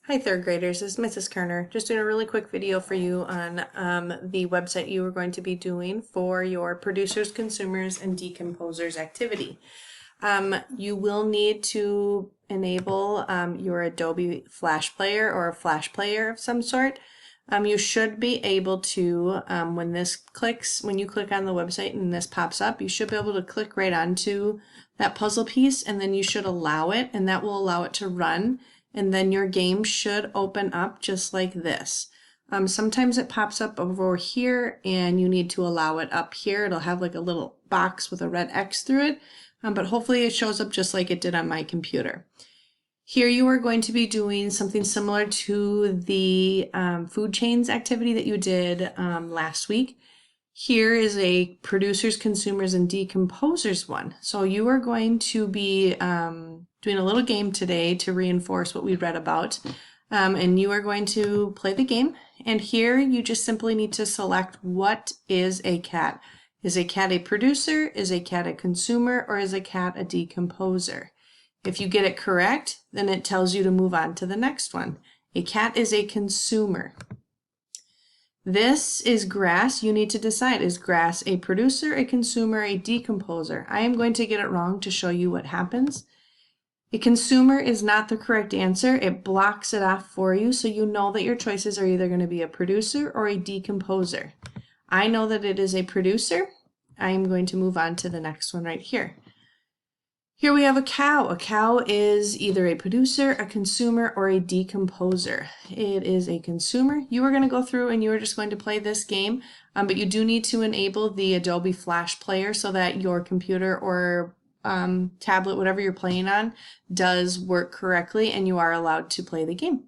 Hi third graders, this is Mrs. Kerner. Just doing a really quick video for you on the website you are going to be doing for your producers, consumers, and decomposers activity. You will need to enable your Adobe Flash Player or a Flash Player of some sort. You should be able to, when you click on the website and this pops up, you should be able to click right onto that puzzle piece, and then you should allow it, and that will allow it to run. And then your game should open up just like this. Sometimes it pops up over here and you need to allow it up here. It'll have like a little box with a red X through it, but hopefully it shows up just like it did on my computer. Here you are going to be doing something similar to the food chains activity that you did last week. Here is a producers, consumers, and decomposers one. So you are going to be doing a little game today to reinforce what we read about. And you are going to play the game. And here you just simply need to select what is a cat. Is a cat a producer? Is a cat a consumer? Or is a cat a decomposer? If you get it correct, then it tells you to move on to the next one. A cat is a consumer. This is grass. You need to decide, is grass a producer, a consumer, a decomposer? I am going to get it wrong to show you what happens. A consumer is not the correct answer. It blocks it off for you, so you know that your choices are either going to be a producer or a decomposer. I know that it is a producer. I am going to move on to the next one right here. Here we have a cow. A cow is either a producer, a consumer, or a decomposer. It is a consumer. You are going to go through and you are just going to play this game, but you do need to enable the Adobe Flash Player so that your computer or tablet, whatever you're playing on, does work correctly and you are allowed to play the game.